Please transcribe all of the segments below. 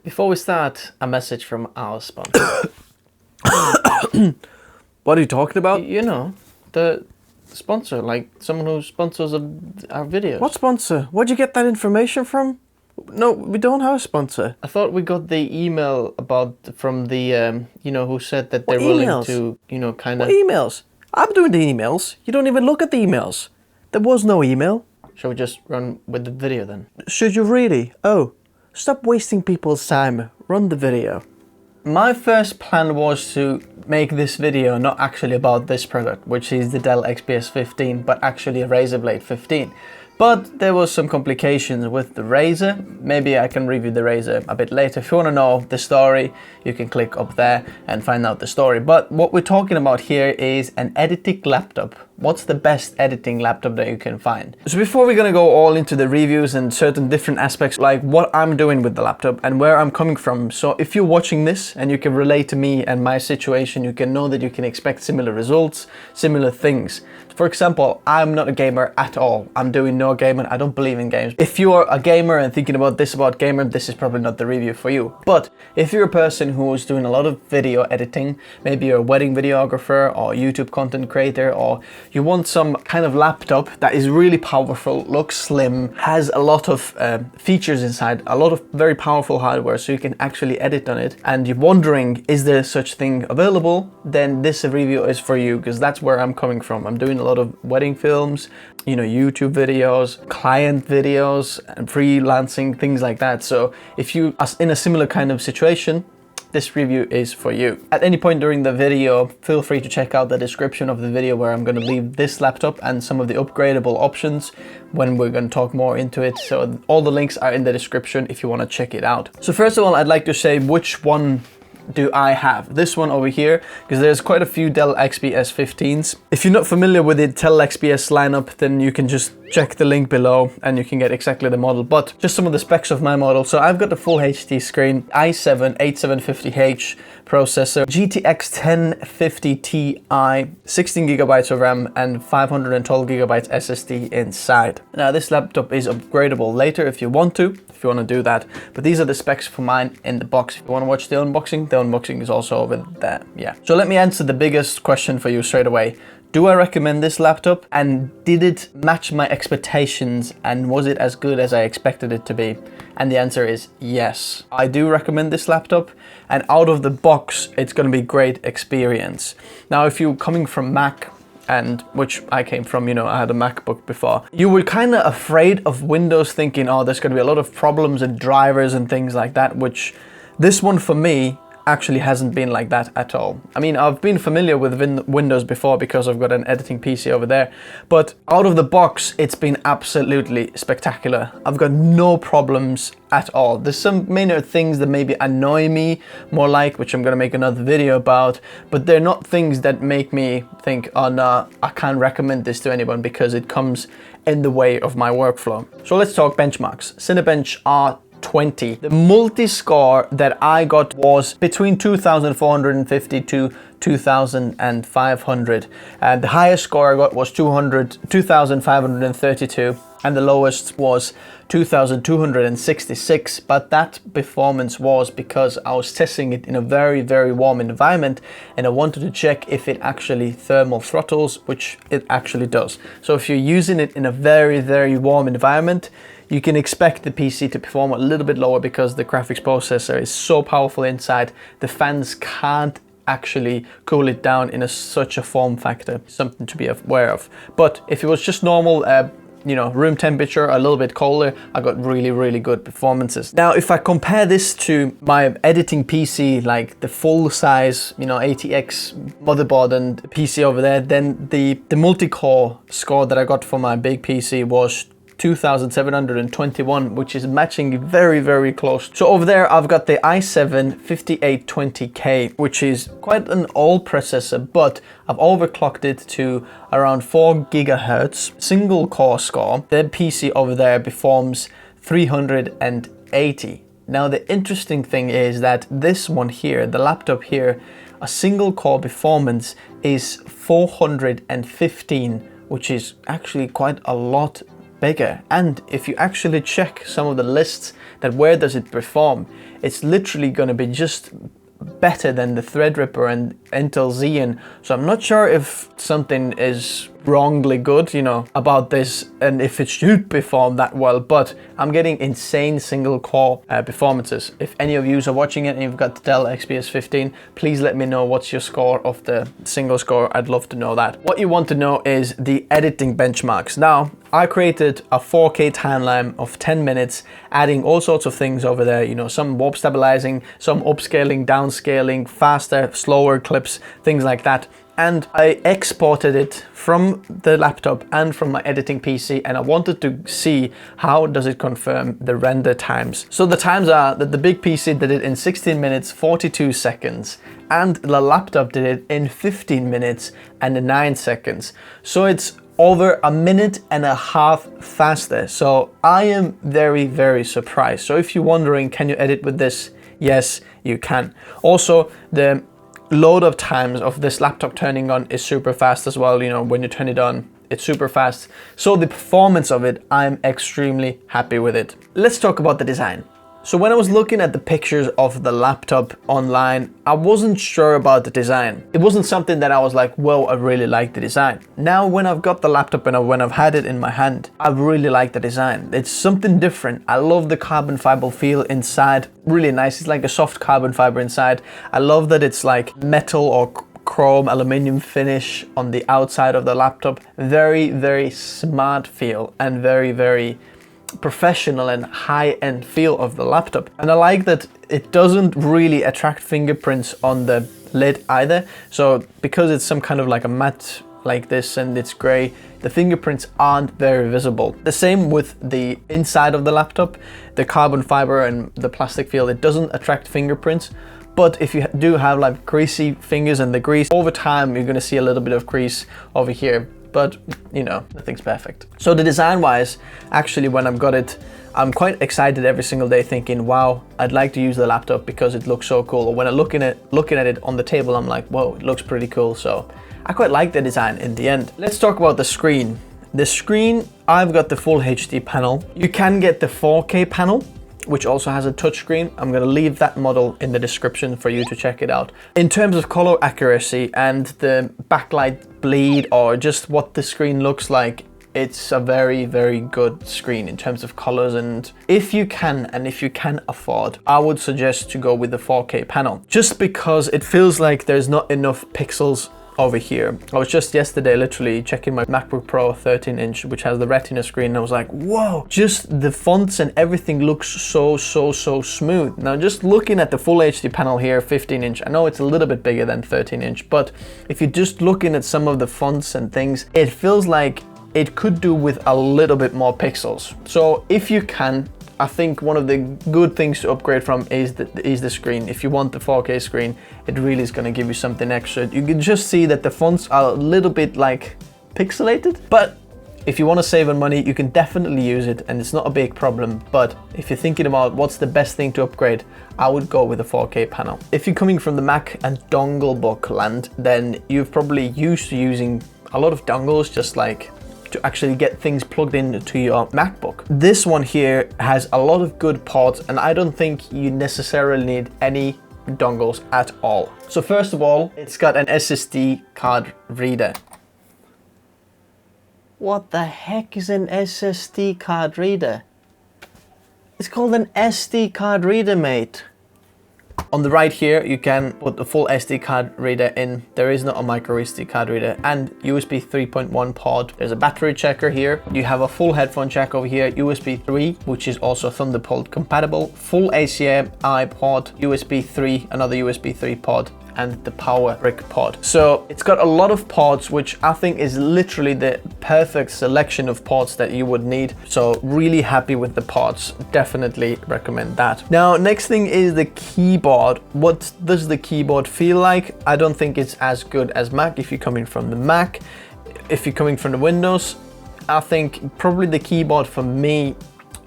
Before we start, a message from our sponsor. What are you talking about? You know, the sponsor, like someone who sponsors our videos. What sponsor? Where'd you get that information from? No, we don't have a sponsor. I thought we got the email from the, who said that they're What willing emails? to, kind What of... emails? I'm doing the emails. You don't even look at the emails. There was no email. Shall we just run with the video then? Should you really? Oh, stop wasting people's time. Run the video. My first plan was to make this video not actually about this product, which is the Dell XPS 15, but actually a Razer Blade 15. But there was some complications with the Razer. Maybe I can review the Razer a bit later. If you want to know the story, you can click up there and find out the story. But what we're talking about here is an editing laptop. What's the best editing laptop that you can find? So before we're gonna go all into the reviews and certain different aspects, like what I'm doing with the laptop and where I'm coming from. So if you're watching this and you can relate to me and my situation, you can know that you can expect similar results, similar things. For example, I'm not a gamer at all. I'm doing no gaming. I don't believe in games. If you're a gamer and thinking about gamer, this is probably not the review for you. But if you're a person who's doing a lot of video editing, maybe you're a wedding videographer or YouTube content creator, or you want some kind of laptop that is really powerful, looks slim, has a lot of features inside, a lot of very powerful hardware so you can actually edit on it, and you're wondering, is there such thing available? Then this review is for you, because that's where I'm coming from. I'm doing a lot of wedding films, YouTube videos, client videos, and freelancing, things like that. So if you are in a similar kind of situation, this review is for you. At any point during the video, feel free to check out the description of the video where I'm going to leave this laptop and some of the upgradable options when we're going to talk more into it. So all the links are in the description if you want to check it out. So first of all, I'd like to say which one do I have. This one over here, because there's quite a few Dell XPS 15s. If you're not familiar with the Dell XPS lineup, then you can just check the link below and you can get exactly the model. But just some of the specs of my model. So I've got the full HD screen, i7 8750H processor, GTX 1050 Ti, 16 gigabytes of RAM and 512 gigabytes SSD inside. Now this laptop is upgradable later if you want to do that, but these are the specs for mine in the box. If you want to watch the unboxing is also over there. Yeah. So let me answer the biggest question for you straight away. Do I recommend this laptop, and did it match my expectations, and was it as good as I expected it to be? And the answer is yes. I do recommend this laptop, and out of the box it's going to be a great experience. Now if you're coming from Mac, and which I came from, I had a MacBook before, you were kind of afraid of Windows, thinking, oh, there's going to be a lot of problems and drivers and things like that, which this one for me actually hasn't been like that at all. I mean, I've been familiar with Windows before because I've got an editing PC over there, but out of the box, it's been absolutely spectacular. I've got no problems at all. There's some minor things that maybe annoy me more, like, which I'm gonna make another video about, but they're not things that make me think, oh no, I can't recommend this to anyone because it comes in the way of my workflow. So let's talk benchmarks. Cinebench R20. The multi-score that I got was between 2,450 to 2,500. And the highest score I got was 2,532, and the lowest was 2,266. But that performance was because I was testing it in a very, very warm environment, and I wanted to check if it actually thermal throttles, which it actually does. So if you're using it in a very, very warm environment, you can expect the PC to perform a little bit lower because the graphics processor is so powerful inside. The fans can't actually cool it down in such a form factor. Something to be aware of. But if it was just normal, room temperature, a little bit colder, I got really, really good performances. Now, if I compare this to my editing PC, like the full size, ATX motherboard and PC over there, then the multi-core score that I got for my big PC was 2,721, which is matching very, very close. So over there, I've got the i7 5820K, which is quite an old processor, but I've overclocked it to around 4 gigahertz, single core score. The PC over there performs 380. Now, the interesting thing is that this one here, the laptop here, a single core performance is 415, which is actually quite a lot bigger. And if you actually check some of the lists that where does it perform, it's literally going to be just better than the Threadripper and Intel Xeon. So I'm not sure if something is wrongly good, you know, about this and if it should perform that well, but I'm getting insane single core performances. If any of you are watching it and you've got the Dell XPS 15, please let me know what's your score of the single score. I'd love to know that. What you want to know is the editing benchmarks. Now, I created a 4K timeline of 10 minutes, adding all sorts of things over there, you know, some warp stabilizing, some upscaling, downscaling, faster, slower clips, things like that. And I exported it from the laptop and from my editing PC, and I wanted to see how does it confirm the render times. So the times are that the big PC did it in 16 minutes, 42 seconds, and the laptop did it in 15 minutes and 9 seconds. So it's over a minute and a half faster. So I am very, very surprised. So if you're wondering, can you edit with this? Yes, you can. Also, the load of times of this laptop turning on is super fast as well. You know, when you turn it on, it's super fast. So the performance of it, I'm extremely happy with it. Let's talk about the design. So when I was looking at the pictures of the laptop online, I wasn't sure about the design. It wasn't something that I was like, whoa, I really like the design. Now, when I've got the laptop and when I've had it in my hand, I really like the design. It's something different. I love the carbon fiber feel inside. Really nice. It's like a soft carbon fiber inside. I love that it's like metal or chrome aluminum finish on the outside of the laptop. Very, very smart feel and very, very professional and high-end feel of the laptop. And I like that it doesn't really attract fingerprints on the lid either. So because it's some kind of like a matte like this and it's gray, the fingerprints aren't very visible. The same with the inside of the laptop, the carbon fiber and the plastic feel, it doesn't attract fingerprints. But if you do have like greasy fingers and the grease, over time you're gonna see a little bit of grease over here. But you know, nothing's perfect. So the design wise, actually when I've got it, I'm quite excited every single day thinking, wow, I'd like to use the laptop because it looks so cool. Or when I'm looking at it on the table, I'm like, whoa, it looks pretty cool. So I quite like the design in the end. Let's talk about the screen. The screen, I've got the full HD panel. You can get the 4K panel, which also has a touchscreen. I'm gonna leave that model in the description for you to check it out. In terms of color accuracy and the backlight bleed or just what the screen looks like, it's a very, very good screen in terms of colors. And if you can afford, I would suggest to go with the 4K panel, just because it feels like there's not enough pixels over here. I was just yesterday literally checking my MacBook Pro 13-inch, which has the Retina screen, and I was like, whoa, just the fonts and everything looks so smooth. Now, just looking at the full HD panel here, 15-inch, I know it's a little bit bigger than 13-inch, but if you're just looking at some of the fonts and things, it feels like it could do with a little bit more pixels. So if you can, I think one of the good things to upgrade from is the screen. If you want the 4K screen, it really is going to give you something extra. You can just see that the fonts are a little bit like pixelated, but if you want to save on money, you can definitely use it and it's not a big problem. But if you're thinking about what's the best thing to upgrade, I would go with a 4K panel. If you're coming from the Mac and dongle book land, then you've probably used to using a lot of dongles, just like to actually get things plugged into your MacBook. This one here has a lot of good ports, and I don't think you necessarily need any dongles at all. So first of all, it's got an SSD card reader. What the heck is an SSD card reader? It's called an SD card reader, mate. On the right here, you can put the full SD card reader in. There is not a micro SD card reader, and USB 3.1 port. There's a battery checker here. You have a full headphone jack over here, USB 3, which is also Thunderbolt compatible, full HDMI port, USB 3, another USB 3 port, and the power brick port. So it's got a lot of ports, which I think is literally the perfect selection of ports that you would need. So really happy with the ports, definitely recommend that. Now, next thing is the keyboard. What does the keyboard feel like? I don't think it's as good as Mac if you're coming from the Mac. If you're coming from the Windows, I think probably the keyboard for me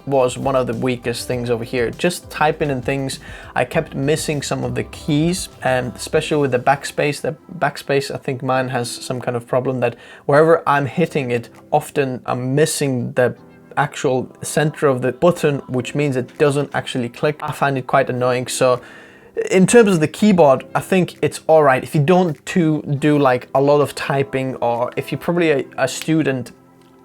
was one of the weakest things over here. Just typing in things, I kept missing some of the keys, and especially with the backspace. The backspace, I think mine has some kind of problem that wherever I'm hitting it, often I'm missing the actual center of the button, which means it doesn't actually click. I find it quite annoying. So in terms of the keyboard, I think it's all right. If you don't do like a lot of typing, or if you're probably a student,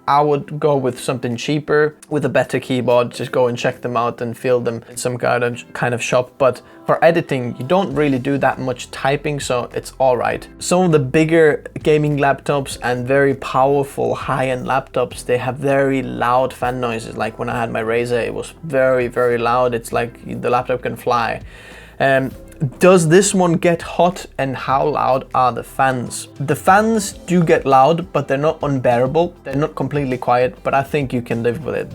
I would go with something cheaper with a better keyboard. Just go and check them out and feel them in some kind of shop. But for editing, you don't really do that much typing, so it's all right. Some of the bigger gaming laptops and very powerful high-end laptops, they have very loud fan noises. Like when I had my Razer, it was very, very loud. It's like the laptop can fly. Does this one get hot, and how loud are the fans? The fans do get loud, but they're not unbearable. They're not completely quiet, but I think you can live with it.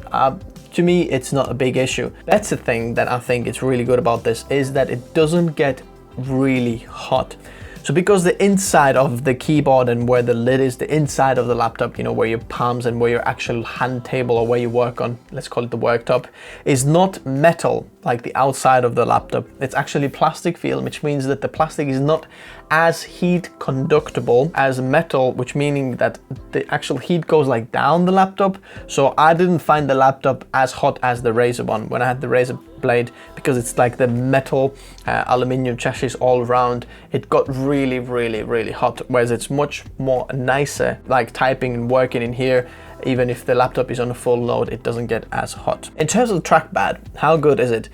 To me, it's not a big issue. That's the thing that I think is really good about this, is that it doesn't get really hot. So because the inside of the keyboard and where the lid is, the inside of the laptop, you know, where your palms and where your actual hand table or where you work on, let's call it the worktop, is not metal like the outside of the laptop. It's actually plastic film, which means that the plastic is not as heat conductible as metal, which meaning that the actual heat goes like down the laptop. So I didn't find the laptop as hot as the Razer one when I had the Razer Blade, because it's like the metal aluminium chassis all around. It got really, really, really hot, whereas it's much more nicer, like typing and working in here. Even if the laptop is on a full load, it doesn't get as hot. In terms of the trackpad, how good is it?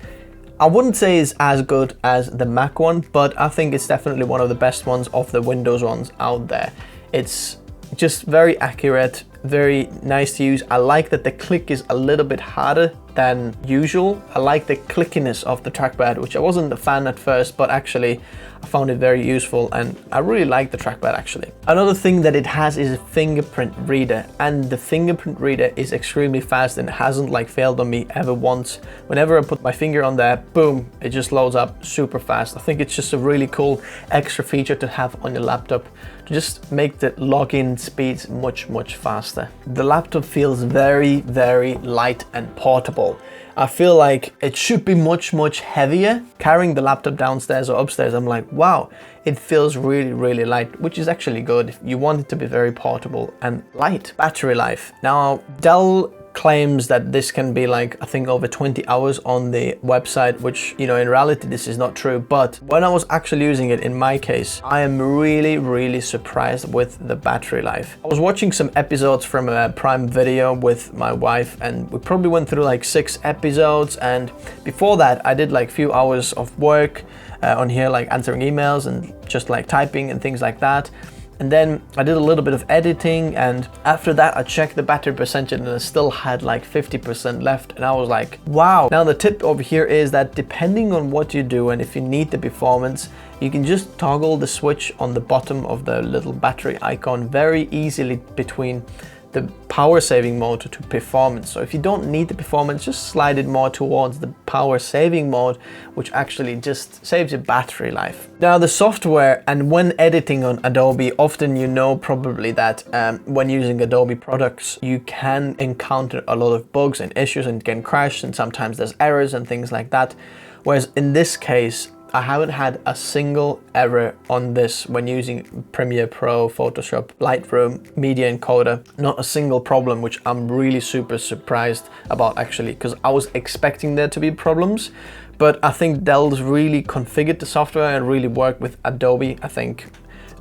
I wouldn't say it's as good as the Mac one, but I think it's definitely one of the best ones of the Windows ones out there. It's just very accurate, very nice to use. I like that the click is a little bit harder than usual. I like the clickiness of the trackpad, which I wasn't a fan at first, but actually I found it very useful, and I really like the trackpad actually. Another thing that it has is a fingerprint reader, and the fingerprint reader is extremely fast and hasn't like failed on me ever once. Whenever I put my finger on there, boom, it just loads up super fast. I think it's just a really cool extra feature to have on your laptop to just make the login speeds much, much faster. The laptop feels very, very light and portable. I feel like it should be much, much heavier. Carrying the laptop downstairs or upstairs, I'm like, wow, it feels really, really light, which is actually good. You want it to be very portable and light. Battery life. Now, Dell claims that this can be like, I think over 20 hours on the website, which, you know, in reality, this is not true. But when I was actually using it in my case, I am really, really surprised with the battery life. I was watching some episodes from a Prime Video with my wife, and we probably went through like 6 episodes. And before that, I did like few hours of work on here, like answering emails and just like typing and things like that. And then I did a little bit of editing, and after that I checked the battery percentage and it still had like 50% left, and I was like, wow. Now the tip over here is that depending on what you do and if you need the performance, you can just toggle the switch on the bottom of the little battery icon very easily between the power saving mode to performance. So if you don't need the performance, just slide it more towards the power saving mode, which actually just saves your battery life. Now the software, and when editing on Adobe, often you know probably that when using Adobe products, you can encounter a lot of bugs and issues and can crash, and sometimes there's errors and things like that. Whereas in this case, I haven't had a single error on this when using Premiere Pro, Photoshop, Lightroom, Media Encoder. Not a single problem, which I'm really super surprised about actually, because I was expecting there to be problems. But I think Dell's really configured the software and really worked with Adobe, I think,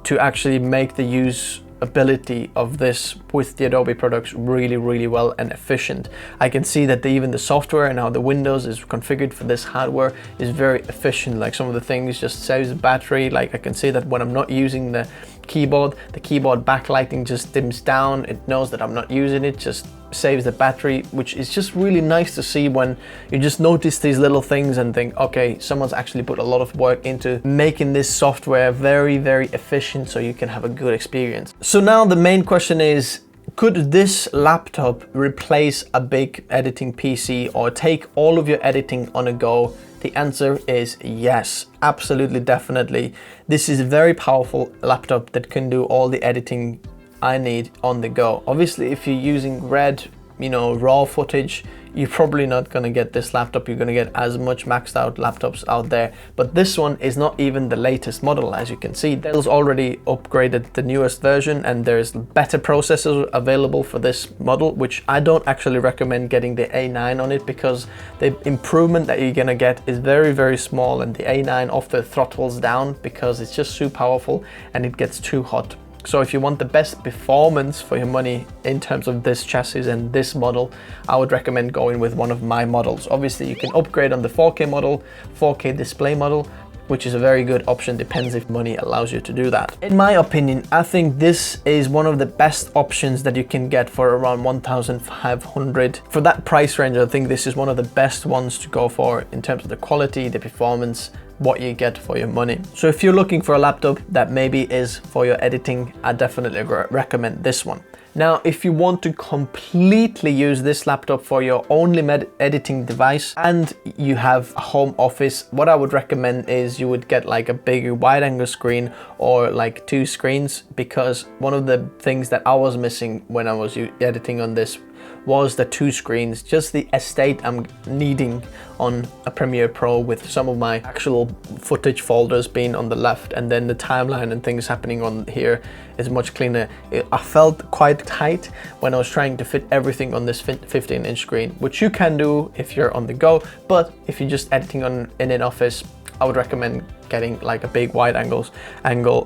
to actually make the usability of this with the Adobe products really, really well and efficient. I can see that even the software and how the Windows is configured for this hardware is very efficient. Like some of the things just saves the battery. Like I can see that when I'm not using the keyboard backlighting just dims down. It knows that I'm not using it, just saves the battery, which is just really nice to see when you just notice these little things and think, okay, someone's actually put a lot of work into making this software very, very efficient so you can have a good experience. So now the main question is, could this laptop replace a big editing PC or take all of your editing on a go? The answer is yes, absolutely, definitely. This is a very powerful laptop that can do all the editing I need on the go. Obviously, if you're using red, you know, raw footage, you're probably not gonna get this laptop. You're gonna get as much maxed out laptops out there, but this one is not even the latest model. As you can see, Dell's already upgraded the newest version, and there's better processors available for this model, which I don't actually recommend getting the A9 on it, because the improvement that you're gonna get is very, very small, and the A9 often throttles down because it's just too powerful and it gets too hot. So if you want the best performance for your money in terms of this chassis and this model, I would recommend going with one of my models. Obviously you can upgrade on the 4K model, 4K display model, which is a very good option, depends if money allows you to do that. In my opinion, I think this is one of the best options that you can get for around 1,500. For that price range, I think this is one of the best ones to go for in terms of the quality, the performance, what you get for your money. So if you're looking for a laptop that maybe is for your editing, I definitely recommend this one. Now, if you want to completely use this laptop for your only editing device and you have a home office, what I would recommend is you would get like a bigger wide angle screen or like 2 screens, because one of the things that I was missing when I was editing on this was the 2 screens, just the estate I'm needing on a Premiere Pro, with some of my actual footage folders being on the left and then the timeline and things happening on here is much cleaner. I felt quite tight when I was trying to fit everything on this 15-inch screen, which you can do if you're on the go, but if you're just editing in an office, I would recommend getting like a big wide angle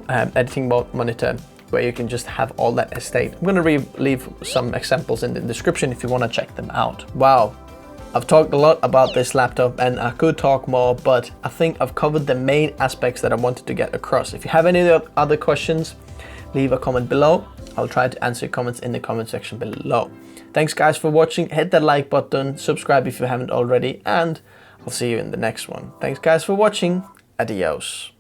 editing monitor, where you can just have all that estate. I'm gonna leave some examples in the description if you wanna check them out. Wow, I've talked a lot about this laptop and I could talk more, but I think I've covered the main aspects that I wanted to get across. If you have any other questions, leave a comment below. I'll try to answer your comments in the comment section below. Thanks guys for watching. Hit that like button, subscribe if you haven't already, and I'll see you in the next one. Thanks guys for watching. Adios.